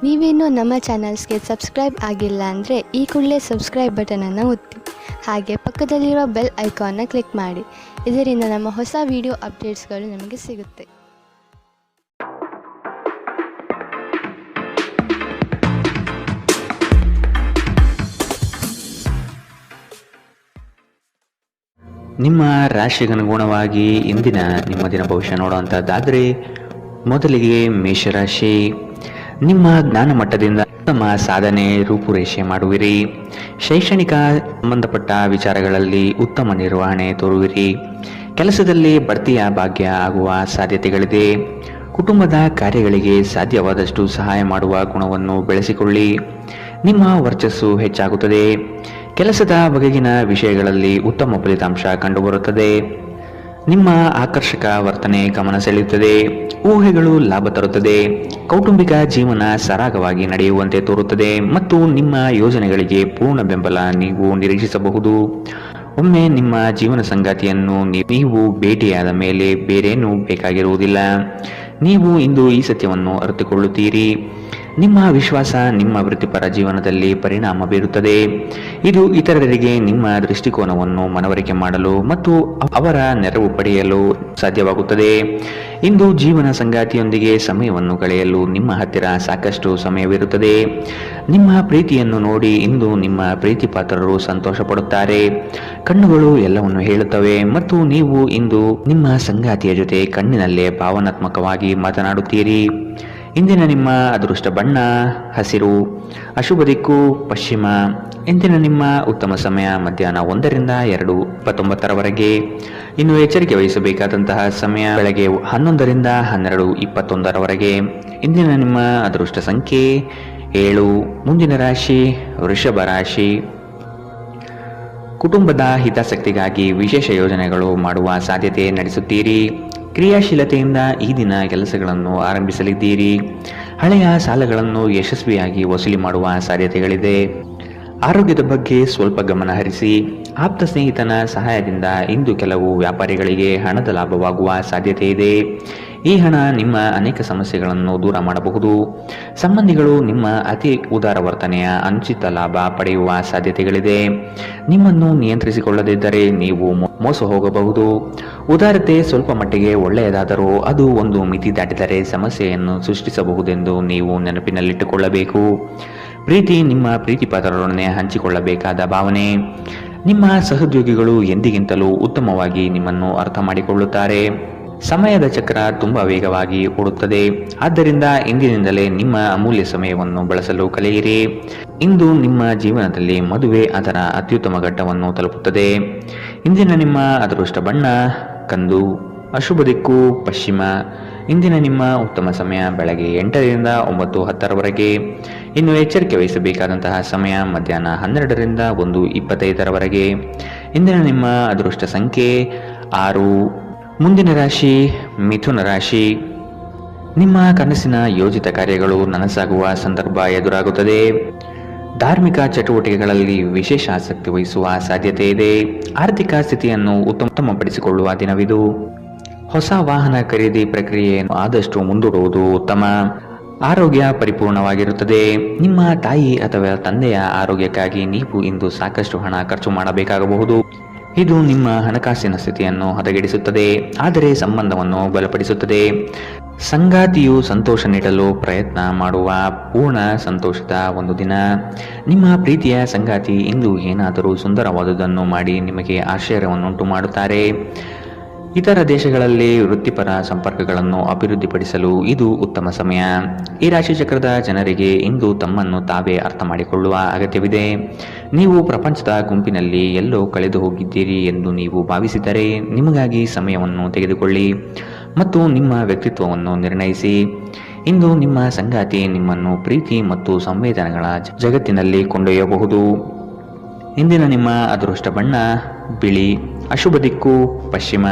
ನೀವೇನೂ ನಮ್ಮ ಚಾನಲ್ಸ್ಗೆ ಸಬ್ಸ್ಕ್ರೈಬ್ ಆಗಿಲ್ಲ ಅಂದರೆ ಈ ಕೂಡಲೇ ಸಬ್ಸ್ಕ್ರೈಬ್ ಬಟನನ್ನು ಒತ್ತಿ ಹಾಗೆ ಪಕ್ಕದಲ್ಲಿರೋ ಬೆಲ್ ಐಕಾನ್ನ ಕ್ಲಿಕ್ ಮಾಡಿ. ಇದರಿಂದ ನಮ್ಮ ಹೊಸ ವಿಡಿಯೋ ಅಪ್ಡೇಟ್ಸ್ಗಳು ನಿಮಗೆ ಸಿಗುತ್ತೆ. ನಿಮ್ಮ ರಾಶಿಗನುಗುಣವಾಗಿ ಇಂದಿನ ನಿಮ್ಮ ದಿನ ಭವಿಷ್ಯ ನೋಡುವಂಥದ್ದಾದರೆ ಮೊದಲಿಗೆ ಮೇಷರಾಶಿ. ನಿಮ್ಮ ಜ್ಞಾನ ಮಟ್ಟದಿಂದ ಉತ್ತಮ ಸಾಧನೆ ರೂಪುರೇಷೆ ಮಾಡುವಿರಿ. ಶೈಕ್ಷಣಿಕ ಸಂಬಂಧಪಟ್ಟ ವಿಚಾರಗಳಲ್ಲಿ ಉತ್ತಮ ನಿರ್ವಹಣೆ ತೋರುವಿರಿ. ಕೆಲಸದಲ್ಲಿ ಬಡ್ತಿಯ ಭಾಗ್ಯ ಆಗುವ ಸಾಧ್ಯತೆಗಳಿದೆ. ಕುಟುಂಬದ ಕಾರ್ಯಗಳಿಗೆ ಸಾಧ್ಯವಾದಷ್ಟು ಸಹಾಯ ಮಾಡುವ ಗುಣವನ್ನು ಬೆಳೆಸಿಕೊಳ್ಳಿ. ನಿಮ್ಮ ವರ್ಚಸ್ಸು ಹೆಚ್ಚಾಗುತ್ತದೆ. ಕೆಲಸದ ಬಗೆಗಿನ ವಿಷಯಗಳಲ್ಲಿ ಉತ್ತಮ ಫಲಿತಾಂಶ ಕಂಡುಬರುತ್ತದೆ. ನಿಮ್ಮ ಆಕರ್ಷಕ ವರ್ತನೆ ಗಮನ ಸೆಳೆಯುತ್ತದೆ. ಊಹೆಗಳು ಲಾಭ ತರುತ್ತದೆ. ಕೌಟುಂಬಿಕ ಜೀವನ ಸರಾಗವಾಗಿ ನಡೆಯುವಂತೆ ತೋರುತ್ತದೆ ಮತ್ತು ನಿಮ್ಮ ಯೋಜನೆಗಳಿಗೆ ಪೂರ್ಣ ಬೆಂಬಲ ನೀವು ನಿರೀಕ್ಷಿಸಬಹುದು. ಒಮ್ಮೆ ನಿಮ್ಮ ಜೀವನ ಸಂಗಾತಿಯನ್ನು ನೀವು ಭೇಟಿಯಾದ ಮೇಲೆ ಬೇರೇನೂ ಬೇಕಾಗಿರುವುದಿಲ್ಲ. ನೀವು ಇಂದು ಈ ಸತ್ಯವನ್ನು ಅರಿತುಕೊಳ್ಳುತ್ತೀರಿ. ನಿಮ್ಮ ವಿಶ್ವಾಸ ನಿಮ್ಮ ವೃತ್ತಿಪರ ಜೀವನದಲ್ಲಿ ಪರಿಣಾಮ ಬೀರುತ್ತದೆ. ಇದು ಇತರರಿಗೆ ನಿಮ್ಮ ದೃಷ್ಟಿಕೋನವನ್ನು ಮನವರಿಕೆ ಮಾಡಲು ಮತ್ತು ಅವರ ನೆರವು ಪಡೆಯಲು ಸಾಧ್ಯವಾಗುತ್ತದೆ. ಇಂದು ಜೀವನ ಸಂಗಾತಿಯೊಂದಿಗೆ ಸಮಯವನ್ನು ಕಳೆಯಲು ನಿಮ್ಮ ಹತ್ತಿರ ಸಾಕಷ್ಟು ಸಮಯವಿರುತ್ತದೆ. ನಿಮ್ಮ ಪ್ರೀತಿಯನ್ನು ನೋಡಿ ಇಂದು ನಿಮ್ಮ ಪ್ರೀತಿ ಪಾತ್ರರು ಸಂತೋಷ ಪಡುತ್ತಾರೆ. ಕಣ್ಣುಗಳು ಎಲ್ಲವನ್ನು ಹೇಳುತ್ತವೆ ಮತ್ತು ನೀವು ಇಂದು ನಿಮ್ಮ ಸಂಗಾತಿಯ ಜೊತೆ ಕಣ್ಣಿನಲ್ಲೇ ಭಾವನಾತ್ಮಕವಾಗಿ ಮಾತನಾಡುತ್ತೀರಿ. ಇಂದಿನ ನಿಮ್ಮ ಅದೃಷ್ಟ ಬಣ್ಣ ಹಸಿರು. ಅಶುಭ ದಿಕ್ಕು ಪಶ್ಚಿಮ. ಇಂದಿನ ನಿಮ್ಮ ಉತ್ತಮ ಸಮಯ ಮಧ್ಯಾಹ್ನ 1ರಿಂದ 2:29 ಇನ್ನು ಎಚ್ಚರಿಕೆ ವಹಿಸಬೇಕಾದಂತಹ ಸಮಯ ಬೆಳಗ್ಗೆ 11ರಿಂದ 12:21. ಇಂದಿನ ನಿಮ್ಮ ಅದೃಷ್ಟ ಸಂಖ್ಯೆ 7. ಮುಂದಿನ ರಾಶಿ ವೃಷಭ ರಾಶಿ. ಕುಟುಂಬದ ಹಿತಾಸಕ್ತಿಗಾಗಿ ವಿಶೇಷ ಯೋಜನೆಗಳು ಮಾಡುವ ಸಾಧ್ಯತೆ ನಡೆಸುತ್ತೀರಿ. ಕ್ರಿಯಾಶೀಲತೆಯಿಂದ ಈ ದಿನ ಕೆಲಸಗಳನ್ನು ಆರಂಭಿಸಲಿದ್ದೀರಿ. ಹಳೆಯ ಸಾಲಗಳನ್ನು ಯಶಸ್ವಿಯಾಗಿ ವಸೂಲಿ ಮಾಡುವ ಸಾಧ್ಯತೆಗಳಿದೆ. ಆರೋಗ್ಯದ ಬಗ್ಗೆ ಸ್ವಲ್ಪ ಗಮನ ಹರಿಸಿ. ಆಪ್ತ ಸ್ನೇಹಿತನ ಸಹಾಯದಿಂದ ಇಂದು ಕೆಲವು ವ್ಯಾಪಾರಿಗಳಿಗೆ ಹಣದ ಲಾಭವಾಗುವ ಸಾಧ್ಯತೆ ಇದೆ. ಈ ಹಣ ನಿಮ್ಮ ಅನೇಕ ಸಮಸ್ಯೆಗಳನ್ನು ದೂರ ಮಾಡಬಹುದು. ಸಂಬಂಧಿಗಳು ನಿಮ್ಮ ಅತಿ ಉದಾರ ವರ್ತನೆಯ ಅನುಚಿತ ಲಾಭ ಪಡೆಯುವ ಸಾಧ್ಯತೆಗಳಿದೆ. ನಿಮ್ಮನ್ನು ನಿಯಂತ್ರಿಸಿಕೊಳ್ಳದಿದ್ದರೆ ನೀವು ಮೋಸ ಹೋಗಬಹುದು. ಉದಾರತೆ ಸ್ವಲ್ಪ ಮಟ್ಟಿಗೆ ಒಳ್ಳೆಯದಾದರೂ ಅದು ಒಂದು ಮಿತಿ ದಾಟಿದರೆ ಸಮಸ್ಯೆಯನ್ನು ಸೃಷ್ಟಿಸಬಹುದೆಂದು ನೀವು ನೆನಪಿನಲ್ಲಿಟ್ಟುಕೊಳ್ಳಬೇಕು. ಪ್ರೀತಿ ನಿಮ್ಮ ಪ್ರೀತಿ ಪಾತ್ರರೊಡನೆ ಹಂಚಿಕೊಳ್ಳಬೇಕಾದ ಭಾವನೆ. ನಿಮ್ಮ ಸಹೋದ್ಯೋಗಿಗಳು ಎಂದಿಗಿಂತಲೂ ಉತ್ತಮವಾಗಿ ನಿಮ್ಮನ್ನು ಅರ್ಥ ಮಾಡಿಕೊಳ್ಳುತ್ತಾರೆ. ಸಮಯದ ಚಕ್ರ ತುಂಬಾ ವೇಗವಾಗಿ ಓಡುತ್ತದೆ. ಆದ್ದರಿಂದ ಇಂದಿನಿಂದಲೇ ನಿಮ್ಮ ಅಮೂಲ್ಯ ಸಮಯವನ್ನು ಬಳಸಲು ಕಲಿಯಿರಿ. ಇಂದು ನಿಮ್ಮ ಜೀವನದಲ್ಲಿ ಮದುವೆ ಅದರ ಅತ್ಯುತ್ತಮ ಘಟ್ಟವನ್ನು ತಲುಪುತ್ತದೆ. ಇಂದಿನ ನಿಮ್ಮ ಅದೃಷ್ಟ ಬಣ್ಣ ಕಂದು. ಅಶುಭ ದಿಕ್ಕು ಪಶ್ಚಿಮ. ಇಂದಿನ ನಿಮ್ಮ ಉತ್ತಮ ಸಮಯ ಬೆಳಗ್ಗೆ 8ರಿಂದ 9:10. ಇನ್ನು ಎಚ್ಚರಿಕೆ ವಹಿಸಬೇಕಾದಂತಹ ಸಮಯ ಮಧ್ಯಾಹ್ನ 12ರಿಂದ 1:25. ಇಂದಿನ ನಿಮ್ಮ ಅದೃಷ್ಟ ಸಂಖ್ಯೆ 6. ಮುಂದಿನ ರಾಶಿ ಮಿಥುನ ರಾಶಿ. ನಿಮ್ಮ ಕನಸಿನ ಯೋಜಿತ ಕಾರ್ಯಗಳು ನನಸಾಗುವ ಸಂದರ್ಭ ಎದುರಾಗುತ್ತದೆ. ಧಾರ್ಮಿಕ ಚಟುವಟಿಕೆಗಳಲ್ಲಿ ವಿಶೇಷ ಆಸಕ್ತಿ ವಹಿಸುವ ಸಾಧ್ಯತೆ ಇದೆ. ಆರ್ಥಿಕ ಸ್ಥಿತಿಯನ್ನು ಉತ್ತಮಪಡಿಸಿಕೊಳ್ಳುವ ದಿನವಿದು. ಹೊಸ ವಾಹನ ಖರೀದಿ ಪ್ರಕ್ರಿಯೆಯನ್ನು ಆದಷ್ಟು ಮುಂದೂಡುವುದು ಉತ್ತಮ. ಆರೋಗ್ಯ ಪರಿಪೂರ್ಣವಾಗಿರುತ್ತದೆ. ನಿಮ್ಮ ತಾಯಿ ಅಥವಾ ತಂದೆಯ ಆರೋಗ್ಯಕ್ಕಾಗಿ ನೀವು ಇಂದು ಸಾಕಷ್ಟು ಹಣ ಖರ್ಚು ಮಾಡಬೇಕಾಗಬಹುದು. ಇದು ನಿಮ್ಮ ಹಣಕಾಸಿನ ಸ್ಥಿತಿಯನ್ನು ಹದಗೆಡಿಸುತ್ತದೆ, ಆದರೆ ಸಂಬಂಧವನ್ನು ಬಲಪಡಿಸುತ್ತದೆ. ಸಂಗಾತಿಯು ಸಂತೋಷ ನೀಡಲು ಪ್ರಯತ್ನ ಮಾಡುವ ಪೂರ್ಣ ಸಂತೋಷದ ಒಂದು ದಿನ. ನಿಮ್ಮ ಪ್ರೀತಿಯ ಸಂಗಾತಿ ಇಂದು ಏನಾದರೂ ಸುಂದರವಾದುದನ್ನು ಮಾಡಿ ನಿಮಗೆ ಆಶ್ಚರ್ಯವನ್ನುಂಟು ಮಾಡುತ್ತಾರೆ. ಇತರ ದೇಶಗಳಲ್ಲಿ ವೃತ್ತಿಪರ ಸಂಪರ್ಕಗಳನ್ನು ಅಭಿವೃದ್ಧಿಪಡಿಸಲು ಇದು ಉತ್ತಮ ಸಮಯ. ಈ ರಾಶಿಚಕ್ರದ ಜನರಿಗೆ ಇಂದು ತಮ್ಮನ್ನು ತಾವೇ ಅರ್ಥ ಮಾಡಿಕೊಳ್ಳುವ ಅಗತ್ಯವಿದೆ. ನೀವು ಪ್ರಪಂಚದ ಗುಂಪಿನಲ್ಲಿ ಎಲ್ಲೋ ಕಳೆದು ಹೋಗಿದ್ದೀರಿ ಎಂದು ನೀವು ಭಾವಿಸಿದರೆ ನಿಮಗಾಗಿ ಸಮಯವನ್ನು ತೆಗೆದುಕೊಳ್ಳಿ ಮತ್ತು ನಿಮ್ಮ ವ್ಯಕ್ತಿತ್ವವನ್ನು ನಿರ್ಣಯಿಸಿ. ಇಂದು ನಿಮ್ಮ ಸಂಗಾತಿ ನಿಮ್ಮನ್ನು ಪ್ರೀತಿ ಮತ್ತು ಸಂವೇದನೆಗಳ ಜಗತ್ತಿನಲ್ಲಿ ಕೊಂಡೊಯ್ಯಬಹುದು. ಇಂದಿನ ನಿಮ್ಮ ಅದೃಷ್ಟ ಬಣ್ಣ ಬಿಳಿ. ಅಶುಭ ದಿಕ್ಕು ಪಶ್ಚಿಮ.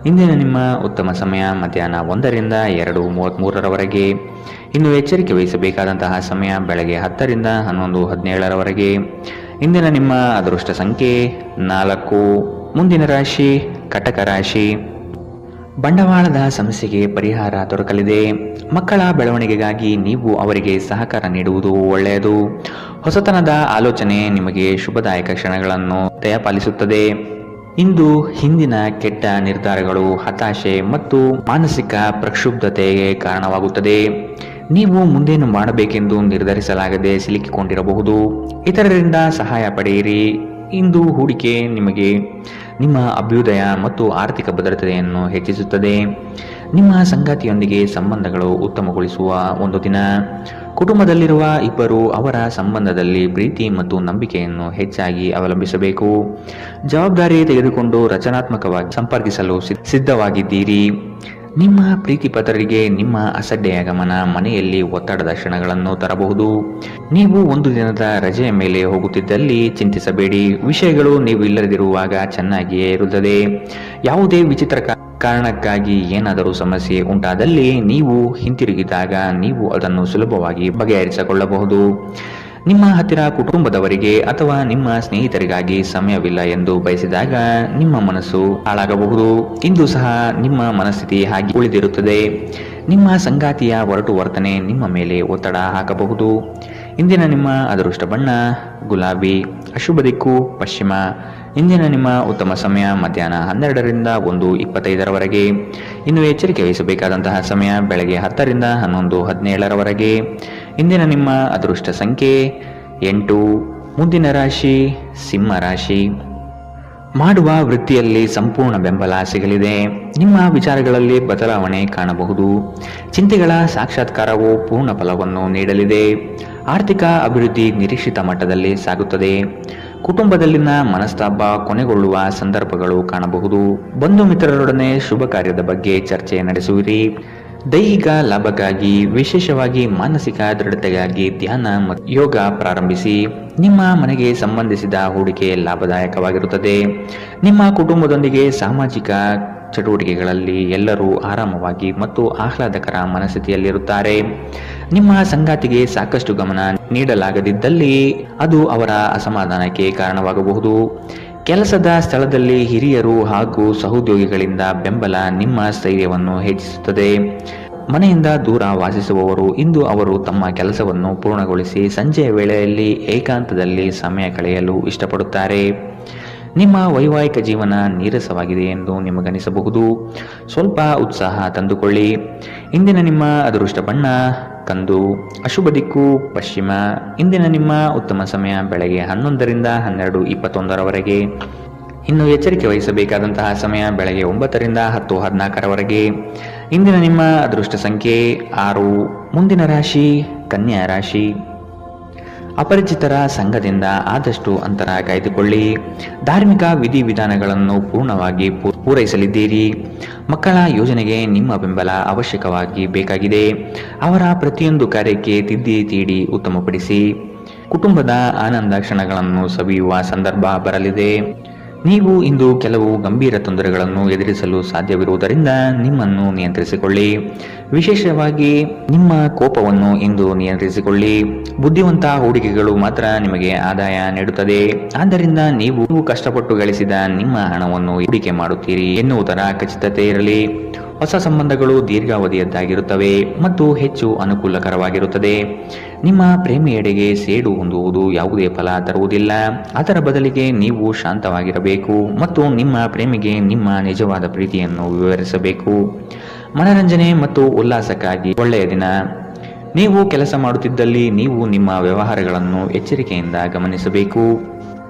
ಇಂದಿನ ನಿಮ್ಮ ಉತ್ತಮ ಸಮಯ ಮಧ್ಯಾಹ್ನ 1ರಿಂದ 2:33. ಇನ್ನು ಎಚ್ಚರಿಕೆ ವಹಿಸಬೇಕಾದಂತಹ ಸಮಯ ಬೆಳಗ್ಗೆ 10ರಿಂದ 11:17. ಇಂದಿನ ನಿಮ್ಮ ಅದೃಷ್ಟ ಸಂಖ್ಯೆ 4. ಮುಂದಿನ ರಾಶಿ ಕಟಕ ರಾಶಿ. ಬಂಡವಾಳದ ಸಮಸ್ಯೆಗೆ ಪರಿಹಾರ ದೊರಕಲಿದೆ. ಮಕ್ಕಳ ಬೆಳವಣಿಗೆಗಾಗಿ ನೀವು ಅವರಿಗೆ ಸಹಕಾರ ನೀಡುವುದು ಒಳ್ಳೆಯದು. ಹೊಸತನದ ಆಲೋಚನೆ ನಿಮಗೆ ಶುಭದಾಯಕ ಕ್ಷಣಗಳನ್ನು ದಯಪಾಲಿಸುತ್ತದೆ. ಇಂದು ಹಿಂದಿನ ಕೆಟ್ಟ ನಿರ್ಧಾರಗಳು ಹತಾಶೆ ಮತ್ತು ಮಾನಸಿಕ ಪ್ರಕ್ಷುಬ್ಧತೆಗೆ ಕಾರಣವಾಗುತ್ತದೆ. ನೀವು ಮುಂದೇನು ಮಾಡಬೇಕೆಂದು ನಿರ್ಧರಿಸಲಾಗದೆ ಸಿಲುಕಿಕೊಂಡಿರಬಹುದು. ಇತರರಿಂದ ಸಹಾಯ ಪಡೆಯಿರಿ. ಇಂದು ಹೂಡಿಕೆ ನಿಮಗೆ ನಿಮ್ಮ ಅಭ್ಯುದಯ ಮತ್ತು ಆರ್ಥಿಕ ಭದ್ರತೆಯನ್ನು ಹೆಚ್ಚಿಸುತ್ತದೆ. ನಿಮ್ಮ ಸಂಗಾತಿಯೊಂದಿಗೆ ಸಂಬಂಧಗಳು ಉತ್ತಮಗೊಳಿಸುವ ಒಂದು ದಿನ. ಕುಟುಂಬದಲ್ಲಿರುವ ಇಬ್ಬರು ಅವರ ಸಂಬಂಧದಲ್ಲಿ ಪ್ರೀತಿ ಮತ್ತು ನಂಬಿಕೆಯನ್ನು ಹೆಚ್ಚಾಗಿ ಅವಲಂಬಿಸಬೇಕು. ಜವಾಬ್ದಾರಿ ತೆಗೆದುಕೊಂಡು ರಚನಾತ್ಮಕವಾಗಿ ಸಂಪರ್ಕಿಸಲು ಸಿದ್ಧವಾಗಿದ್ದೀರಿ. ನಿಮ್ಮ ಪ್ರೀತಿಪಾತ್ರರಿಗೆ ನಿಮ್ಮ ಅಸಡ್ಡೆಯ ಗಮನ ಮನೆಯಲ್ಲಿ ಒತ್ತಡದ ಕ್ಷಣಗಳನ್ನು ತರಬಹುದು. ನೀವು ಒಂದು ದಿನದ ರಜೆಯ ಮೇಲೆ ಹೋಗುತ್ತಿದ್ದಲ್ಲಿ ಚಿಂತಿಸಬೇಡಿ. ವಿಷಯಗಳು ನೀವು ಇಲ್ಲದಿರುವಾಗ ಚೆನ್ನಾಗಿಯೇ ಇರುತ್ತದೆ. ಯಾವುದೇ ವಿಚಿತ್ರ ಕಾರಣಕ್ಕಾಗಿ ಏನಾದರೂ ಸಮಸ್ಯೆ ಉಂಟಾದಲ್ಲಿ ನೀವು ಹಿಂತಿರುಗಿದಾಗ ನೀವು ಅದನ್ನು ಸುಲಭವಾಗಿ ಬಗೆಹರಿಸಿಕೊಳ್ಳಬಹುದು. ನಿಮ್ಮ ಹತ್ತಿರ ಕುಟುಂಬದವರಿಗೆ ಅಥವಾ ನಿಮ್ಮ ಸ್ನೇಹಿತರಿಗಾಗಿ ಸಮಯವಿಲ್ಲ ಎಂದು ಬಯಸಿದಾಗ ನಿಮ್ಮ ಮನಸ್ಸು ಹಾಳಾಗಬಹುದು. ಇಂದು ಸಹ ನಿಮ್ಮ ಮನಸ್ಥಿತಿ ಹಾಗೆ ಉಳಿದಿರುತ್ತದೆ. ನಿಮ್ಮ ಸಂಗಾತಿಯ ಒರಟು ವರ್ತನೆ ನಿಮ್ಮ ಮೇಲೆ ಒತ್ತಡ ಹಾಕಬಹುದು. ಇಂದಿನ ನಿಮ್ಮ ಅದೃಷ್ಟ ಬಣ್ಣ ಗುಲಾಬಿ. ಅಶುಭ ದಿಕ್ಕು ಪಶ್ಚಿಮ. ಇಂದಿನ ನಿಮ್ಮ ಉತ್ತಮ ಸಮಯ ಮಧ್ಯಾಹ್ನ 12ರಿಂದ 1:25ರವರೆಗೆ. ಇನ್ನು ಎಚ್ಚರಿಕೆ ವಹಿಸಬೇಕಾದಂತಹ ಸಮಯ ಬೆಳಗ್ಗೆ 10ರಿಂದ 11:17ರವರೆಗೆ. ಇಂದಿನ ನಿಮ್ಮ ಅದೃಷ್ಟ ಸಂಖ್ಯೆ 8. ಮುಂದಿನ ರಾಶಿ ಸಿಂಹ ರಾಶಿ. ಮಾಡುವ ವೃತ್ತಿಯಲ್ಲಿ ಸಂಪೂರ್ಣ ಬೆಂಬಲ ಸಿಗಲಿದೆ. ನಿಮ್ಮ ವಿಚಾರಗಳಲ್ಲಿ ಬದಲಾವಣೆ ಕಾಣಬಹುದು. ಚಿಂತೆಗಳ ಸಾಕ್ಷಾತ್ಕಾರವು ಪೂರ್ಣ ಫಲವನ್ನು ನೀಡಲಿದೆ. ಆರ್ಥಿಕ ಅಭಿವೃದ್ಧಿ ನಿರೀಕ್ಷಿತ ಮಟ್ಟದಲ್ಲಿ ಸಾಗುತ್ತದೆ. ಕುಟುಂಬದಲ್ಲಿನ ಮನಸ್ತಾಪ ಕೊನೆಗೊಳ್ಳುವ ಸಂದರ್ಭಗಳು ಕಾಣಬಹುದು. ಬಂಧು ಮಿತ್ರರೊಡನೆ ಶುಭ ಕಾರ್ಯದ ಬಗ್ಗೆ ಚರ್ಚೆ ನಡೆಸುವಿರಿ. ದೈಹಿಕ ಲಾಭಕ್ಕಾಗಿ ವಿಶೇಷವಾಗಿ ಮಾನಸಿಕ ದೃಢತೆಗಾಗಿ ಧ್ಯಾನ ಮತ್ತು ಯೋಗ ಪ್ರಾರಂಭಿಸಿ. ನಿಮ್ಮ ಮನೆಗೆ ಸಂಬಂಧಿಸಿದ ಹೂಡಿಕೆ ಲಾಭದಾಯಕವಾಗಿರುತ್ತದೆ. ನಿಮ್ಮ ಕುಟುಂಬದೊಂದಿಗೆ ಸಾಮಾಜಿಕ ಚಟುವಟಿಕೆಗಳಲ್ಲಿ ಎಲ್ಲರೂ ಆರಾಮವಾಗಿ ಮತ್ತು ಆಹ್ಲಾದಕರ ಮನಸ್ಥಿತಿಯಲ್ಲಿರುತ್ತಾರೆ. ನಿಮ್ಮ ಸಂಗಾತಿಗೆ ಸಾಕಷ್ಟು ಗಮನ ನೀಡಲಾಗದಿದ್ದಲ್ಲಿ ಅದು ಅವರ ಅಸಮಾಧಾನಕ್ಕೆ ಕಾರಣವಾಗಬಹುದು. ಕೆಲಸದ ಸ್ಥಳದಲ್ಲಿ ಹಿರಿಯರು ಹಾಗೂ ಸಹೋದ್ಯೋಗಿಗಳಿಂದ ಬೆಂಬಲ ನಿಮ್ಮ ಸ್ಥೈರ್ಯವನ್ನು ಹೆಚ್ಚಿಸುತ್ತದೆ. ಮನೆಯಿಂದ ದೂರ ವಾಸಿಸುವವರು ಇಂದು ಅವರು ತಮ್ಮ ಕೆಲಸವನ್ನು ಪೂರ್ಣಗೊಳಿಸಿ ಸಂಜೆಯ ವೇಳೆಯಲ್ಲಿ ಏಕಾಂತದಲ್ಲಿ ಸಮಯ ಕಳೆಯಲು ಇಷ್ಟಪಡುತ್ತಾರೆ. ನಿಮ್ಮ ವೈವಾಹಿಕ ಜೀವನ ನೀರಸವಾಗಿದೆ ಎಂದು ನಿಮಗನಿಸಬಹುದು. ಸ್ವಲ್ಪ ಉತ್ಸಾಹ ತಂದುಕೊಳ್ಳಿ. ಇಂದಿನ ನಿಮ್ಮ ಅದೃಷ್ಟ ಬಣ್ಣ ಕಂದು. ಅಶುಭ ದಿಕ್ಕು ಪಶ್ಚಿಮ. ಇಂದಿನ ನಿಮ್ಮ ಉತ್ತಮ ಸಮಯ ಬೆಳಗ್ಗೆ 11ರಿಂದ 12:21ರವರೆಗೆ. ಇನ್ನು ಎಚ್ಚರಿಕೆ ವಹಿಸಬೇಕಾದಂತಹ ಸಮಯ ಬೆಳಗ್ಗೆ 9ರಿಂದ 10:14ರವರೆಗೆ. ಇಂದಿನ ನಿಮ್ಮ ಅದೃಷ್ಟ ಸಂಖ್ಯೆ 6. ಮುಂದಿನ ರಾಶಿ ಕನ್ಯಾ ರಾಶಿ. ಅಪರಿಚಿತರ ಸಂಘದಿಂದ ಆದಷ್ಟು ಅಂತರ ಕಾಯ್ದುಕೊಳ್ಳಿ. ಧಾರ್ಮಿಕ ವಿಧಿವಿಧಾನಗಳನ್ನು ಪೂರ್ಣವಾಗಿ ಪೂರೈಸಲಿದ್ದೀರಿ. ಮಕ್ಕಳ ಯೋಜನೆಗೆ ನಿಮ್ಮ ಬೆಂಬಲ ಅವಶ್ಯಕವಾಗಿ ಬೇಕಾಗಿದೆ. ಅವರ ಪ್ರತಿಯೊಂದು ಕಾರ್ಯಕ್ಕೆ ತಿದ್ದಿ ತೀಡಿ ಉತ್ತಮಪಡಿಸಿ. ಕುಟುಂಬದ ಆನಂದ ಕ್ಷಣಗಳನ್ನು ಸವಿಯುವ ಸಂದರ್ಭ ಬರಲಿದೆ. ನೀವು ಇಂದು ಕೆಲವು ಗಂಭೀರ ತೊಂದರೆಗಳನ್ನು ಎದುರಿಸಲು ಸಾಧ್ಯವಿರುವುದರಿಂದ ನಿಮ್ಮನ್ನು ನಿಯಂತ್ರಿಸಿಕೊಳ್ಳಿ. ವಿಶೇಷವಾಗಿ ನಿಮ್ಮ ಕೋಪವನ್ನು ಇಂದು ನಿಯಂತ್ರಿಸಿಕೊಳ್ಳಿ. ಬುದ್ಧಿವಂತ ಹೂಡಿಕೆಗಳು ಮಾತ್ರ ನಿಮಗೆ ಆದಾಯ ನೀಡುತ್ತದೆ. ಆದ್ದರಿಂದ ನೀವು ಕಷ್ಟಪಟ್ಟು ಗಳಿಸಿದ ನಿಮ್ಮ ಹಣವನ್ನು ಹೂಡಿಕೆ ಮಾಡುತ್ತೀರಿ ಎನ್ನುವುದರ ಖಚಿತತೆ ಇರಲಿ. ಹೊಸ ಸಂಬಂಧಗಳು ದೀರ್ಘಾವಧಿಯದ್ದಾಗಿರುತ್ತವೆ ಮತ್ತು ಹೆಚ್ಚು ಅನುಕೂಲಕರವಾಗಿರುತ್ತದೆ. ನಿಮ್ಮ ಪ್ರೇಮಿಯೆಡೆಗೆ ಸೇಡು ಹೊಂದುವುದು ಯಾವುದೇ ಫಲ ತರುವುದಿಲ್ಲ. ಅದರ ಬದಲಿಗೆ ನೀವು ಶಾಂತವಾಗಿರಬೇಕು ಮತ್ತು ನಿಮ್ಮ ಪ್ರೇಮಿಗೆ ನಿಮ್ಮ ನಿಜವಾದ ಪ್ರೀತಿಯನ್ನು ವಿವರಿಸಬೇಕು. ಮನರಂಜನೆ ಮತ್ತು ಉಲ್ಲಾಸಕ್ಕಾಗಿ ಒಳ್ಳೆಯ ದಿನ. ನೀವು ಕೆಲಸ ಮಾಡುತ್ತಿದ್ದಲ್ಲಿ ನೀವು ನಿಮ್ಮ ವ್ಯವಹಾರಗಳನ್ನು ಎಚ್ಚರಿಕೆಯಿಂದ ಗಮನಿಸಬೇಕು.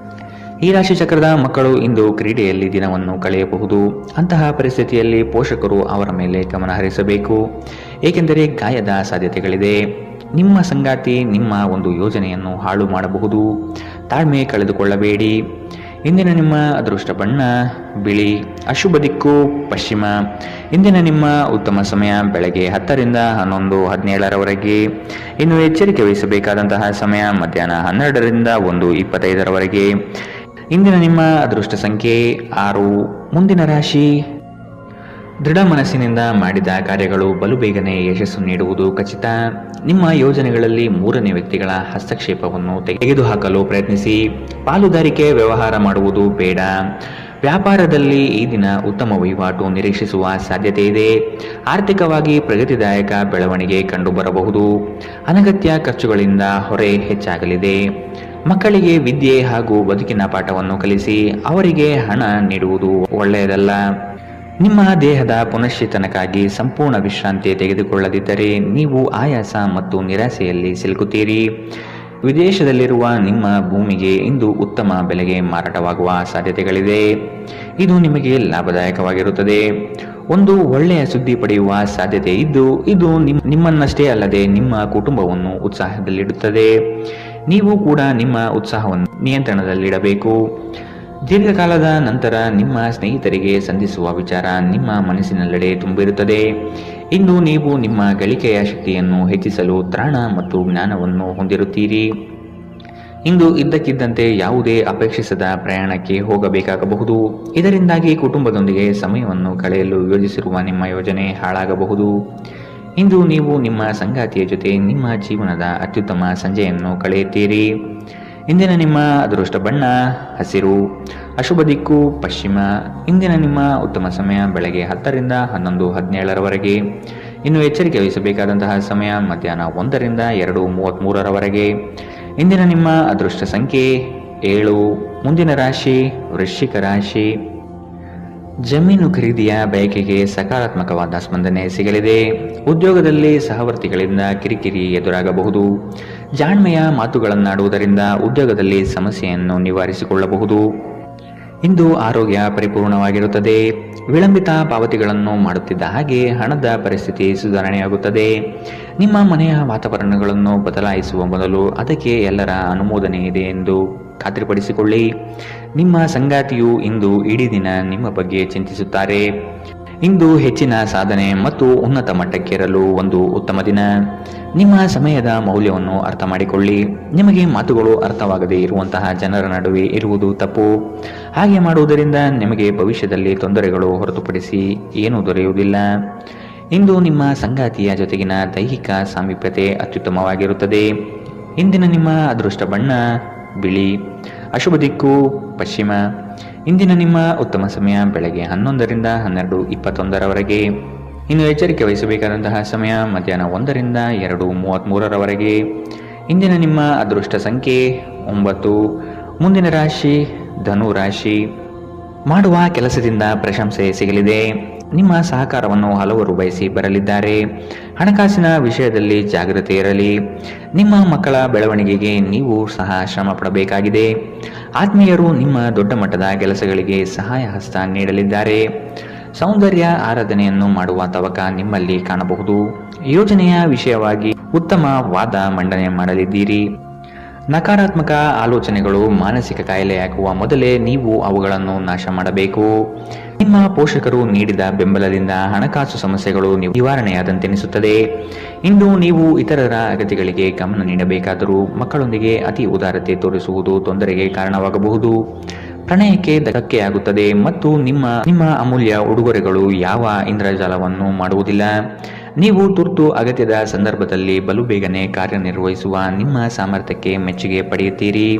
ಈ ರಾಶಿ ಚಕ್ರದ ಮಕ್ಕಳು ಇಂದು ಕ್ರೀಡೆಯಲ್ಲಿ ದಿನವನ್ನು ಕಳೆಯಬಹುದು. ಅಂತಹ ಪರಿಸ್ಥಿತಿಯಲ್ಲಿ ಪೋಷಕರು ಅವರ ಮೇಲೆ ಗಮನ ಹರಿಸಬೇಕು, ಏಕೆಂದರೆ ಗಾಯದ ಸಾಧ್ಯತೆಗಳಿದೆ. ನಿಮ್ಮ ಸಂಗಾತಿ ನಿಮ್ಮ ಒಂದು ಯೋಜನೆಯನ್ನು ಹಾಳು ಮಾಡಬಹುದು. ತಾಳ್ಮೆ ಕಳೆದುಕೊಳ್ಳಬೇಡಿ. ಇಂದಿನ ನಿಮ್ಮ ಅದೃಷ್ಟ ಬಣ್ಣ ಬಿಳಿ. ಅಶುಭ ದಿಕ್ಕು ಪಶ್ಚಿಮ. ಇಂದಿನ ನಿಮ್ಮ ಉತ್ತಮ ಸಮಯ ಬೆಳಗ್ಗೆ 10ರಿಂದ 11:17ರವರೆಗೆ. ಇನ್ನು ಎಚ್ಚರಿಕೆ ವಹಿಸಬೇಕಾದಂತಹ ಸಮಯ ಮಧ್ಯಾಹ್ನ 12ರಿಂದ 1:25ರವರೆಗೆ. ಇಂದಿನ ನಿಮ್ಮ ಅದೃಷ್ಟ ಸಂಖ್ಯೆ 6. ಮುಂದಿನ ರಾಶಿ ದೃಢ ಮನಸ್ಸಿನಿಂದ ಮಾಡಿದ ಕಾರ್ಯಗಳು ಬಲು ಬೇಗನೆ ಯಶಸ್ಸು ನೀಡುವುದು ಖಚಿತ. ನಿಮ್ಮ ಯೋಜನೆಗಳಲ್ಲಿ ಮೂರನೇ ವ್ಯಕ್ತಿಗಳ ಹಸ್ತಕ್ಷೇಪವನ್ನು ತೆಗೆದುಹಾಕಲು ಪ್ರಯತ್ನಿಸಿ. ಪಾಲುದಾರಿಕೆ ವ್ಯವಹಾರ ಮಾಡುವುದು ಬೇಡ. ವ್ಯಾಪಾರದಲ್ಲಿ ಈ ದಿನ ಉತ್ತಮ ವಹಿವಾಟು ನಿರೀಕ್ಷಿಸುವ ಸಾಧ್ಯತೆ ಇದೆ. ಆರ್ಥಿಕವಾಗಿ ಪ್ರಗತಿದಾಯಕ ಬೆಳವಣಿಗೆ ಕಂಡುಬರಬಹುದು. ಅನಗತ್ಯ ಖರ್ಚುಗಳಿಂದ ಹೊರೆ ಹೆಚ್ಚಾಗಲಿದೆ. ಮಕ್ಕಳಿಗೆ ವಿದ್ಯೆ ಹಾಗೂ ಬದುಕಿನ ಪಾಠವನ್ನು ಕಲಿಸಿ ಅವರಿಗೆ ಹಣ ನೀಡುವುದು ಒಳ್ಳೆಯದಲ್ಲ. ನಿಮ್ಮ ದೇಹದ ಪುನಶ್ಚೇತನಕ್ಕಾಗಿ ಸಂಪೂರ್ಣ ವಿಶ್ರಾಂತಿ ತೆಗೆದುಕೊಳ್ಳದಿದ್ದರೆ ನೀವು ಆಯಾಸ ಮತ್ತು ನಿರಾಸೆಯಲ್ಲಿ ಸಿಲುಕುತ್ತೀರಿ. ವಿದೇಶದಲ್ಲಿರುವ ನಿಮ್ಮ ಭೂಮಿಗೆ ಇಂದು ಉತ್ತಮ ಬೆಲೆಗೆ ಮಾರಾಟವಾಗುವ ಸಾಧ್ಯತೆಗಳಿದೆ. ಇದು ನಿಮಗೆ ಲಾಭದಾಯಕವಾಗಿರುತ್ತದೆ. ಒಂದು ಒಳ್ಳೆಯ ಸುದ್ದಿ ಪಡೆಯುವ ಸಾಧ್ಯತೆ ಇದ್ದು ಇದು ನಿಮ್ಮನ್ನಷ್ಟೇ ಅಲ್ಲದೆ ನಿಮ್ಮ ಕುಟುಂಬವನ್ನು ಉತ್ಸಾಹದಲ್ಲಿಡುತ್ತದೆ. ನೀವು ಕೂಡ ನಿಮ್ಮ ಉತ್ಸಾಹವನ್ನು ನಿಯಂತ್ರಣದಲ್ಲಿಡಬೇಕು. ದೀರ್ಘಕಾಲದ ನಂತರ ನಿಮ್ಮ ಸ್ನೇಹಿತರಿಗೆ ಸಂಧಿಸುವ ವಿಚಾರ ನಿಮ್ಮ ಮನಸ್ಸಿನೆಲ್ಲೆಡೆ ತುಂಬಿರುತ್ತದೆ. ಇಂದು ನೀವು ನಿಮ್ಮ ಗಳಿಕೆಯ ಶಕ್ತಿಯನ್ನು ಹೆಚ್ಚಿಸಲು ತ್ರಾಣ ಮತ್ತು ಜ್ಞಾನವನ್ನು ಹೊಂದಿರುತ್ತೀರಿ. ಇಂದು ಇದ್ದಕ್ಕಿದ್ದಂತೆ ಯಾವುದೇ ಅಪೇಕ್ಷಿಸದ ಪ್ರಯಾಣಕ್ಕೆ ಹೋಗಬೇಕಾಗಬಹುದು. ಇದರಿಂದಾಗಿ ಕುಟುಂಬದೊಂದಿಗೆ ಸಮಯವನ್ನು ಕಳೆಯಲು ಯೋಜಿಸಿರುವ ನಿಮ್ಮ ಯೋಜನೆ ಹಾಳಾಗಬಹುದು. ಇಂದು ನೀವು ನಿಮ್ಮ ಸಂಗಾತಿಯ ಜೊತೆ ನಿಮ್ಮ ಜೀವನದ ಅತ್ಯುತ್ತಮ ಸಂಜೆಯನ್ನು ಕಳೆಯುತ್ತೀರಿ. ಇಂದಿನ ನಿಮ್ಮ ಅದೃಷ್ಟ ಬಣ್ಣ ಹಸಿರು, ಅಶುಭ ದಿಕ್ಕು ಪಶ್ಚಿಮ. ಇಂದಿನ ನಿಮ್ಮ ಉತ್ತಮ ಸಮಯ ಬೆಳಗ್ಗೆ 10 ರಿಂದ 11:17 ಇನ್ನು ಎಚ್ಚರಿಕೆ ವಹಿಸಬೇಕಾದಂತಹ ಸಮಯ ಮಧ್ಯಾಹ್ನ 1 ರಿಂದ 2:33 ಇಂದಿನ ನಿಮ್ಮ ಅದೃಷ್ಟ ಸಂಖ್ಯೆ 7. ಮುಂದಿನ ರಾಶಿ ವೃಶ್ಚಿಕ ರಾಶಿ. ಜಮೀನು ಖರೀದಿಯ ಬಯಕೆಗೆ ಸಕಾರಾತ್ಮಕವಾದ ಸ್ಪಂದನೆ ಸಿಗಲಿದೆ. ಉದ್ಯೋಗದಲ್ಲಿ ಸಹವರ್ತಿಗಳಿಂದ ಕಿರಿಕಿರಿ ಎದುರಾಗಬಹುದು. ಜಾಣ್ಮೆಯ ಮಾತುಗಳನ್ನಾಡುವುದರಿಂದ ಉದ್ಯೋಗದಲ್ಲಿ ಸಮಸ್ಯೆಯನ್ನು ನಿವಾರಿಸಿಕೊಳ್ಳಬಹುದು. ಇಂದು ಆರೋಗ್ಯ ಪರಿಪೂರ್ಣವಾಗಿರುತ್ತದೆ. ವಿಳಂಬಿತ ಪಾವತಿಗಳನ್ನು ಮಾಡುತ್ತಿದ್ದ ಹಾಗೆ ಹಣದ ಪರಿಸ್ಥಿತಿ ಸುಧಾರಣೆಯಾಗುತ್ತದೆ. ನಿಮ್ಮ ಮನೆಯ ವಾತಾವರಣಗಳನ್ನು ಬದಲಾಯಿಸುವ ಮೊದಲು ಅದಕ್ಕೆ ಎಲ್ಲರ ಅನುಮೋದನೆ ಇದೆ ಎಂದು ಖಾತ್ರಿಪಡಿಸಿಕೊಳ್ಳಿ. ನಿಮ್ಮ ಸಂಗಾತಿಯು ಇಂದು ಇಡೀ ದಿನ ನಿಮ್ಮ ಬಗ್ಗೆ ಚಿಂತಿಸುತ್ತಾರೆ. ಇಂದು ಹೆಚ್ಚಿನ ಸಾಧನೆ ಮತ್ತು ಉನ್ನತ ಮಟ್ಟಕ್ಕೇರಲು ಒಂದು ಉತ್ತಮ ದಿನ. ನಿಮ್ಮ ಸಮಯದ ಮೌಲ್ಯವನ್ನು ಅರ್ಥ ಮಾಡಿಕೊಳ್ಳಿ. ನಿಮಗೆ ಮಾತುಗಳು ಅರ್ಥವಾಗದೇ ಇರುವಂತಹ ಜನರ ನಡುವೆ ಇರುವುದು ತಪ್ಪು. ಹಾಗೆ ಮಾಡುವುದರಿಂದ ನಿಮಗೆ ಭವಿಷ್ಯದಲ್ಲಿ ತೊಂದರೆಗಳು ಹೊರತುಪಡಿಸಿ ಏನೂ ದೊರೆಯುವುದಿಲ್ಲ. ಇಂದು ನಿಮ್ಮ ಸಂಗಾತಿಯ ಜೊತೆಗಿನ ದೈಹಿಕ ಸಾಮೀಪ್ಯತೆ ಅತ್ಯುತ್ತಮವಾಗಿರುತ್ತದೆ. ಇಂದಿನ ನಿಮ್ಮ ಅದೃಷ್ಟ ಬಣ್ಣ ಬಿಳಿ, ಅಶುಭ ದಿಕ್ಕು ಪಶ್ಚಿಮ. ಇಂದಿನ ನಿಮ್ಮ ಉತ್ತಮ ಸಮಯ ಬೆಳಗ್ಗೆ 11 ರಿಂದ 12:21 ಇನ್ನು ಎಚ್ಚರಿಕೆ ವಹಿಸಬೇಕಾದಂತಹ ಸಮಯ ಮಧ್ಯಾಹ್ನ 1 ರಿಂದ 2:33 ಇಂದಿನ ನಿಮ್ಮ ಅದೃಷ್ಟ ಸಂಖ್ಯೆ 9. ಮುಂದಿನ ರಾಶಿ ಧನು ರಾಶಿ. ಮಾಡುವ ಕೆಲಸದಿಂದ ಪ್ರಶಂಸೆ ಸಿಗಲಿದೆ. ನಿಮ್ಮ ಸಹಕಾರವನ್ನು ಹಲವರು ಬಯಸಿ ಬರಲಿದ್ದಾರೆ. ಹಣಕಾಸಿನ ವಿಷಯದಲ್ಲಿ ಜಾಗೃತಿ ಇರಲಿ. ನಿಮ್ಮ ಮಕ್ಕಳ ಬೆಳವಣಿಗೆಗೆ ನೀವು ಸಹ ಶ್ರಮ ಪಡಬೇಕಾಗಿದೆ. ಆತ್ಮೀಯರು ನಿಮ್ಮ ದೊಡ್ಡ ಮಟ್ಟದ ಕೆಲಸಗಳಿಗೆ ಸಹಾಯ ಹಸ್ತ ನೀಡಲಿದ್ದಾರೆ. ಸೌಂದರ್ಯ ಆರಾಧನೆಯನ್ನು ಮಾಡುವ ತವಕ ನಿಮ್ಮಲ್ಲಿ ಕಾಣಬಹುದು. ಯೋಜನೆಯ ವಿಷಯವಾಗಿ ಉತ್ತಮ ವಾದ ಮಂಡನೆ ಮಾಡಲಿದ್ದೀರಿ. ನಕಾರಾತ್ಮಕ ಆಲೋಚನೆಗಳು ಮಾನಸಿಕ ಕಾಯಿಲೆಯಾಗುವ ಮೊದಲೇ ನೀವು ಅವುಗಳನ್ನು ನಾಶ ಮಾಡಬೇಕು. ನಿಮ್ಮ ಪೋಷಕರು ನೀಡಿದ ಬೆಂಬಲದಿಂದ ಹಣಕಾಸು ಸಮಸ್ಯೆಗಳು ನಿವಾರಣೆಯಾದಂತೆನಿಸುತ್ತದೆ. ಇಂದು ನೀವು ಇತರರ ಅಗತ್ಯಗಳಿಗೆ ಗಮನ ನೀಡಬೇಕಾದರೂ ಮಕ್ಕಳೊಂದಿಗೆ ಅತಿ ಉದಾರತೆ ತೋರಿಸುವುದು ತೊಂದರೆಗೆ ಕಾರಣವಾಗಬಹುದು. ಪ್ರಣಯಕ್ಕೆ ಧಕ್ಕೆಯಾಗುತ್ತದೆ ಮತ್ತು ನಿಮ್ಮ ಅಮೂಲ್ಯ ಉಡುಗೊರೆಗಳು ಯಾವ ಇಂದ್ರಜಾಲವನ್ನು ಮಾಡುವುದಿಲ್ಲ. ನೀವು ತುರ್ತು ಅಗತ್ಯದ ಸಂದರ್ಭದಲ್ಲಿ ಬಲು ಬೇಗನೆ ಕಾರ್ಯನಿರ್ವಹಿಸುವ ನಿಮ್ಮ ಸಾಮರ್ಥ್ಯಕ್ಕೆ ಮೆಚ್ಚುಗೆ ಪಡೆಯುತ್ತೀರಿ.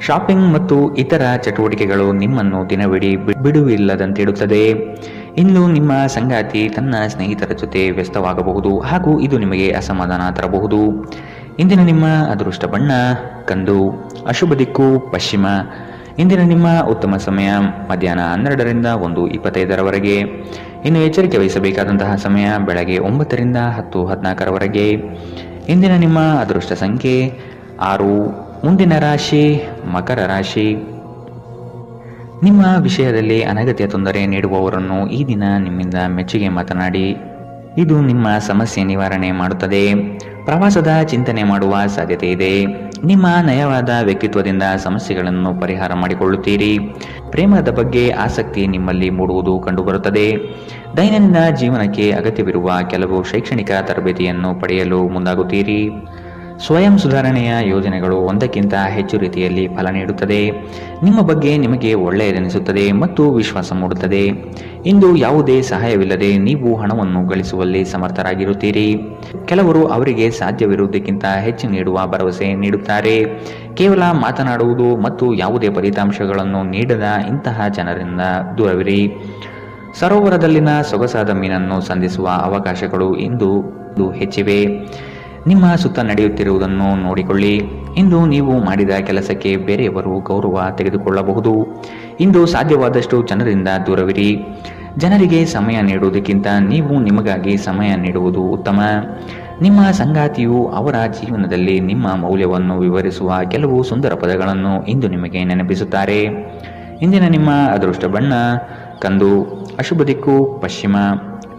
ಶಾಪಿಂಗ್ ಮತ್ತು ಇತರ ಚಟುವಟಿಕೆಗಳು ನಿಮ್ಮನ್ನು ದಿನವಿಡೀ ಬಿಡುವಿಲ್ಲದಂತಿಡುತ್ತದೆ. ಇನ್ನು ನಿಮ್ಮ ಸಂಗಾತಿ ತನ್ನ ಸ್ನೇಹಿತರ ಜೊತೆ ವ್ಯಸ್ತವಾಗಬಹುದು ಹಾಗೂ ಇದು ನಿಮಗೆ ಅಸಮಾಧಾನ ತರಬಹುದು. ಇಂದಿನ ನಿಮ್ಮ ಅದೃಷ್ಟ ಬಣ್ಣ ಕಂದು, ಅಶುಭ ದಿಕ್ಕು ಪಶ್ಚಿಮ. ಇಂದಿನ ನಿಮ್ಮ ಉತ್ತಮ ಸಮಯ ಮಧ್ಯಾಹ್ನ 12 ರಿಂದ 1:25 ಇನ್ನು ಎಚ್ಚರಿಕೆ ವಹಿಸಬೇಕಾದಂತಹ ಸಮಯ ಬೆಳಗ್ಗೆ 9 ರಿಂದ 10:14 ಇಂದಿನ ನಿಮ್ಮ ಅದೃಷ್ಟ ಸಂಖ್ಯೆ 6. ಮುಂದಿನ ರಾಶಿ ಮಕರ ರಾಶಿ. ನಿಮ್ಮ ವಿಷಯದಲ್ಲಿ ಅನಗತ್ಯ ತೊಂದರೆ ನೀಡುವವರನ್ನು ಈ ದಿನ ನಿಮ್ಮಿಂದ ಮೆಚ್ಚುಗೆ ಮಾತನಾಡಿ ಇದು ನಿಮ್ಮ ಸಮಸ್ಯೆ ನಿವಾರಣೆ ಮಾಡುತ್ತದೆ. ಪ್ರವಾಸದ ಚಿಂತನೆ ಮಾಡುವ ಸಾಧ್ಯತೆ ಇದೆ. ನಿಮ್ಮ ನಯವಾದ ವ್ಯಕ್ತಿತ್ವದಿಂದ ಸಮಸ್ಯೆಗಳನ್ನು ಪರಿಹಾರ ಮಾಡಿಕೊಳ್ಳುತ್ತೀರಿ. ಪ್ರೇಮದ ಬಗ್ಗೆ ಆಸಕ್ತಿ ನಿಮ್ಮಲ್ಲಿ ಮೂಡುವುದು ಕಂಡುಬರುತ್ತದೆ. ದೈನಂದಿನ ಜೀವನಕ್ಕೆ ಅಗತ್ಯವಿರುವ ಕೆಲವು ಶೈಕ್ಷಣಿಕ ತರಬೇತಿಯನ್ನು ಪಡೆಯಲು ಮುಂದಾಗುತ್ತೀರಿ. ಸ್ವಯಂ ಸುಧಾರಣೆಯ ಯೋಜನೆಗಳು ಒಂದಕ್ಕಿಂತ ಹೆಚ್ಚು ರೀತಿಯಲ್ಲಿ ಫಲ ನೀಡುತ್ತದೆ. ನಿಮ್ಮ ಬಗ್ಗೆ ನಿಮಗೆ ಒಳ್ಳೆಯದೆನಿಸುತ್ತದೆ ಮತ್ತು ವಿಶ್ವಾಸ ಮೂಡುತ್ತದೆ. ಇಂದು ಯಾವುದೇ ಸಹಾಯವಿಲ್ಲದೆ ನೀವು ಹಣವನ್ನು ಗಳಿಸುವಲ್ಲಿ ಸಮರ್ಥರಾಗಿರುತ್ತೀರಿ. ಕೆಲವರು ಅವರಿಗೆ ಸಾಧ್ಯವಿರುವುದಕ್ಕಿಂತ ಹೆಚ್ಚು ನೀಡುವ ಭರವಸೆ ನೀಡುತ್ತಾರೆ. ಕೇವಲ ಮಾತನಾಡುವುದು ಮತ್ತು ಯಾವುದೇ ಫಲಿತಾಂಶಗಳನ್ನು ನೀಡದ ಇಂತಹ ಜನರಿಂದ ದೂರವಿರಿ. ಸರೋವರದಲ್ಲಿನ ಸೊಗಸಾದ ಮೀನನ್ನು ಸಂಧಿಸುವ ಅವಕಾಶಗಳು ಇಂದು ಹೆಚ್ಚಿವೆ. ನಿಮ್ಮ ಸುತ್ತ ನಡೆಯುತ್ತಿರುವುದನ್ನು ನೋಡಿಕೊಳ್ಳಿ. ಇಂದು ನೀವು ಮಾಡಿದ ಕೆಲಸಕ್ಕೆ ಬೇರೆಯವರು ಗೌರವ ತೆಗೆದುಕೊಳ್ಳಬಹುದು. ಇಂದು ಸಾಧ್ಯವಾದಷ್ಟು ಜನರಿಂದ ದೂರವಿರಿ. ಜನರಿಗೆ ಸಮಯ ನೀಡುವುದಕ್ಕಿಂತ ನೀವು ನಿಮಗಾಗಿ ಸಮಯ ನೀಡುವುದು ಉತ್ತಮ. ನಿಮ್ಮ ಸಂಗಾತಿಯು ಅವರ ಜೀವನದಲ್ಲಿ ನಿಮ್ಮ ಮೌಲ್ಯವನ್ನು ವಿವರಿಸುವ ಕೆಲವು ಸುಂದರ ಪದಗಳನ್ನು ಇಂದು ನಿಮಗೆ ನೆನಪಿಸುತ್ತಾರೆ. ಇಂದಿನ ನಿಮ್ಮ ಅದೃಷ್ಟ ಬಣ್ಣ ಕಂದು, ಅಶುಭ ದಿಕ್ಕು ಪಶ್ಚಿಮ.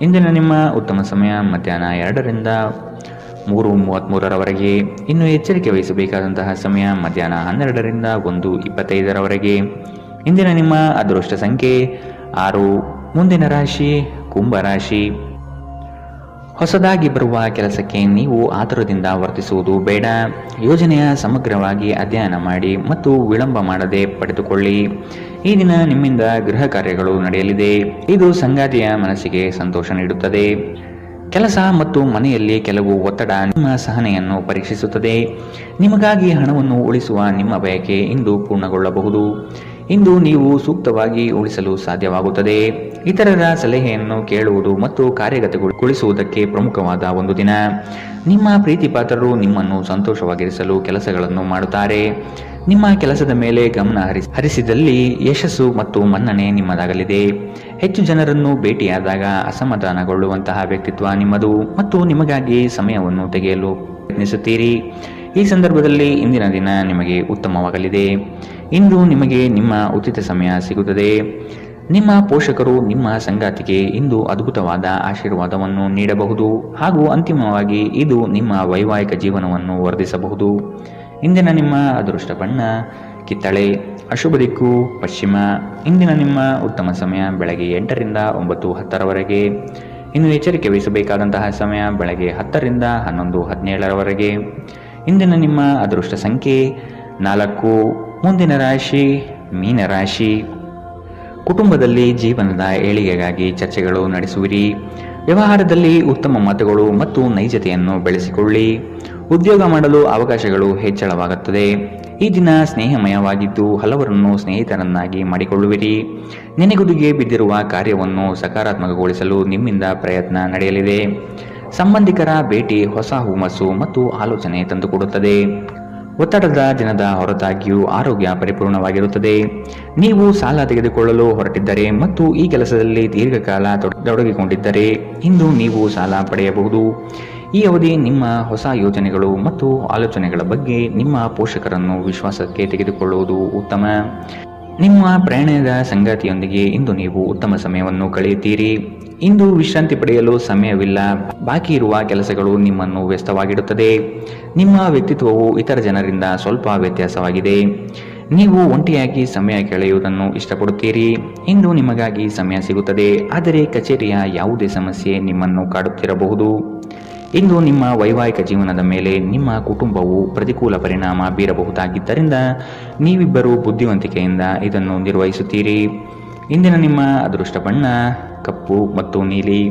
ಇಂದಿನ ನಿಮ್ಮ ಉತ್ತಮ ಸಮಯ ಮಧ್ಯಾಹ್ನ 2ರಿಂದ 3:33 ಇನ್ನು ಎಚ್ಚರಿಕೆ ವಹಿಸಬೇಕಾದಂತಹ ಸಮಯ ಮಧ್ಯಾಹ್ನ 12ರಿಂದ 1:25 ಇಂದಿನ ನಿಮ್ಮ ಅದೃಷ್ಟ ಸಂಖ್ಯೆ 6. ಮುಂದಿನ ರಾಶಿ ಕುಂಭರಾಶಿ. ಹೊಸದಾಗಿ ಬರುವ ಕೆಲಸಕ್ಕೆ ನೀವು ಆತುರದಿಂದ ವರ್ತಿಸುವುದು ಬೇಡ. ಯೋಜನೆಯ ಸಮಗ್ರವಾಗಿ ಅಧ್ಯಯನ ಮಾಡಿ ಮತ್ತು ವಿಳಂಬ ಮಾಡದೆ ಪಡೆದುಕೊಳ್ಳಿ. ಈ ದಿನ ನಿಮ್ಮಿಂದ ಗೃಹ ಕಾರ್ಯಗಳು ನಡೆಯಲಿದೆ. ಇದು ಸಂಗಾತಿಯ ಮನಸ್ಸಿಗೆ ಸಂತೋಷ ನೀಡುತ್ತದೆ. ಕೆಲಸ ಮತ್ತು ಮನೆಯಲ್ಲಿ ಕೆಲವು ಒತ್ತಡ ನಿಮ್ಮ ಸಹನೆಯನ್ನು ಪರೀಕ್ಷಿಸುತ್ತದೆ. ನಿಮಗಾಗಿ ಹಣವನ್ನು ಉಳಿಸುವ ನಿಮ್ಮ ಬಯಕೆ ಇಂದು ಪೂರ್ಣಗೊಳ್ಳಬಹುದು. ಇಂದು ನೀವು ಸೂಕ್ತವಾಗಿ ಉಳಿಸಲು ಸಾಧ್ಯವಾಗುತ್ತದೆ. ಇತರರ ಸಲಹೆಯನ್ನು ಕೇಳುವುದು ಮತ್ತು ಕಾರ್ಯಗತಗೊಳಿಸುವುದಕ್ಕೆ ಪ್ರಮುಖವಾದ ಒಂದು ದಿನ. ನಿಮ್ಮ ಪ್ರೀತಿಪಾತ್ರರು ನಿಮ್ಮನ್ನು ಸಂತೋಷವಾಗಿರಿಸಲು ಕೆಲಸಗಳನ್ನು ಮಾಡುತ್ತಾರೆ. ನಿಮ್ಮ ಕೆಲಸದ ಮೇಲೆ ಗಮನ ಹರಿಸಿದಲ್ಲಿ ಯಶಸ್ಸು ಮತ್ತು ಮನ್ನಣೆ ನಿಮ್ಮದಾಗಲಿದೆ. ಹೆಚ್ಚು ಜನರನ್ನು ಭೇಟಿಯಾದಾಗ ಅಸಮಾಧಾನಗೊಳ್ಳುವಂತಹ ವ್ಯಕ್ತಿತ್ವ ನಿಮ್ಮದು ಮತ್ತು ನಿಮಗಾಗಿ ಸಮಯವನ್ನು ತೆಗೆಯಲು ಪ್ರಯತ್ನಿಸುತ್ತೀರಿ. ಈ ಸಂದರ್ಭದಲ್ಲಿ ಇಂದಿನ ದಿನ ನಿಮಗೆ ಉತ್ತಮವಾಗಲಿದೆ. ಇಂದು ನಿಮಗೆ ನಿಮ್ಮ ಉಚಿತ ಸಮಯ ಸಿಗುತ್ತದೆ. ನಿಮ್ಮ ಪೋಷಕರು ನಿಮ್ಮ ಸಂಗಾತಿಗೆ ಇಂದು ಅದ್ಭುತವಾದ ಆಶೀರ್ವಾದವನ್ನು ನೀಡಬಹುದು ಹಾಗೂ ಅಂತಿಮವಾಗಿ ಇದು ನಿಮ್ಮ ವೈವಾಹಿಕ ಜೀವನವನ್ನು ವರ್ಧಿಸಬಹುದು. ಇಂದಿನ ನಿಮ್ಮ ಅದೃಷ್ಟ ಬಣ್ಣ ಕಿತ್ತಳೆ, ಅಶುಭ ದಿಕ್ಕು ಪಶ್ಚಿಮ. ಇಂದಿನ ನಿಮ್ಮ ಉತ್ತಮ ಸಮಯ ಬೆಳಗ್ಗೆ 8ರಿಂದ 9:10 ಇನ್ನು ಎಚ್ಚರಿಕೆ ವಹಿಸಬೇಕಾದಂತಹ ಸಮಯ ಬೆಳಗ್ಗೆ 10ರಿಂದ 11:17 ಇಂದಿನ ನಿಮ್ಮ ಅದೃಷ್ಟ ಸಂಖ್ಯೆ 4. ಮುಂದಿನ ರಾಶಿ ಮೀನರಾಶಿ. ಕುಟುಂಬದಲ್ಲಿ ಜೀವನದ ಏಳಿಗೆಗಾಗಿ ಚರ್ಚೆಗಳು ನಡೆಸುವಿರಿ. ವ್ಯವಹಾರದಲ್ಲಿ ಉತ್ತಮ ಮಾತುಗಳು ಮತ್ತು ನೈಜತೆಯನ್ನು ಬೆಳೆಸಿಕೊಳ್ಳಿ. ಉದ್ಯೋಗ ಮಾಡಲು ಅವಕಾಶಗಳು ಹೆಚ್ಚಳವಾಗುತ್ತದೆ. ಈ ದಿನ ಸ್ನೇಹಮಯವಾಗಿದ್ದು ಹಲವರನ್ನು ಸ್ನೇಹಿತರನ್ನಾಗಿ ಮಾಡಿಕೊಳ್ಳುವಿರಿ. ನೆನೆಗುದಿಗೆ ಬಿದ್ದಿರುವ ಕಾರ್ಯವನ್ನು ಸಕಾರಾತ್ಮಕಗೊಳಿಸಲು ನಿಮ್ಮಿಂದ ಪ್ರಯತ್ನ ನಡೆಯಲಿದೆ. ಸಂಬಂಧಿಕರ ಭೇಟಿ ಹೊಸ ಹುಮ್ಮಸ್ಸು ಮತ್ತು ಆಲೋಚನೆ ತಂದುಕೊಡುತ್ತದೆ. ಒತ್ತಡದ ದಿನದ ಹೊರತಾಗಿಯೂ ಆರೋಗ್ಯ ಪರಿಪೂರ್ಣವಾಗಿರುತ್ತದೆ. ನೀವು ಸಾಲ ತೆಗೆದುಕೊಳ್ಳಲು ಹೊರಟಿದ್ದರೆ ಮತ್ತು ಈ ಕೆಲಸದಲ್ಲಿ ದೀರ್ಘಕಾಲ ತೊಡಗಿಕೊಂಡಿದ್ದರೆ ಇಂದು ನೀವು ಸಾಲ ಪಡೆಯಬಹುದು. ಈ ಅವಧಿ ನಿಮ್ಮ ಹೊಸ ಯೋಜನೆಗಳು ಮತ್ತು ಆಲೋಚನೆಗಳ ಬಗ್ಗೆ ನಿಮ್ಮ ಪೋಷಕರನ್ನು ವಿಶ್ವಾಸಕ್ಕೆ ತೆಗೆದುಕೊಳ್ಳುವುದು ಉತ್ತಮ. ನಿಮ್ಮ ಪ್ರಯಾಣದ ಸಂಗಾತಿಯೊಂದಿಗೆ ಇಂದು ನೀವು ಉತ್ತಮ ಸಮಯವನ್ನು ಕಳೆಯುತ್ತೀರಿ. ಇಂದು ವಿಶ್ರಾಂತಿ ಪಡೆಯಲು ಸಮಯವಿಲ್ಲ. ಬಾಕಿ ಇರುವ ಕೆಲಸಗಳು ನಿಮ್ಮನ್ನು ವ್ಯಸ್ತವಾಗಿಡುತ್ತದೆ. ನಿಮ್ಮ ವ್ಯಕ್ತಿತ್ವವು ಇತರ ಜನರಿಂದ ಸ್ವಲ್ಪ ವ್ಯತ್ಯಾಸವಾಗಿದೆ. ನೀವು ಒಂಟಿಯಾಗಿ ಸಮಯ ಕಳೆಯುವುದನ್ನು ಇಷ್ಟಪಡುತ್ತೀರಿ. ಇಂದು ನಿಮಗಾಗಿ ಸಮಯ ಸಿಗುತ್ತದೆ, ಆದರೆ ಕಚೇರಿಯ ಯಾವುದೇ ಸಮಸ್ಯೆ ನಿಮ್ಮನ್ನು ಕಾಡುತ್ತಿರಬಹುದು. ಇಂದು ನಿಮ್ಮ ವೈವಾಹಿಕ ಜೀವನದ ಮೇಲೆ ನಿಮ್ಮ ಕುಟುಂಬವು ಪ್ರತಿಕೂಲ ಪರಿಣಾಮ ಬೀರಬಹುದಾಗಿದ್ದರಿಂದ ನೀವಿಬ್ಬರು ಬುದ್ಧಿವಂತಿಕೆಯಿಂದ ಇದನ್ನು ನಿರ್ವಹಿಸುತ್ತೀರಿ. ಇಂದಿನ ನಿಮ್ಮ ಅದೃಷ್ಟ ಬಣ್ಣ ಕಪ್ಪು ಮತ್ತು ನೀಲಿ,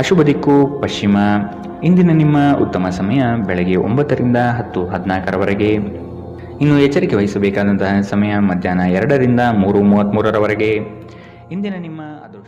ಅಶುಭ ದಿಕ್ಕು ಪಶ್ಚಿಮ. ಇಂದಿನ ನಿಮ್ಮ ಉತ್ತಮ ಸಮಯ ಬೆಳಗ್ಗೆ 9ರಿಂದ 10:14 ಇನ್ನು ಎಚ್ಚರಿಕೆ ವಹಿಸಬೇಕಾದಂತಹ ಸಮಯ ಮಧ್ಯಾಹ್ನ 2ರಿಂದ 3:33 ಇಂದಿನ ನಿಮ್ಮ ಅದೃಷ್ಟ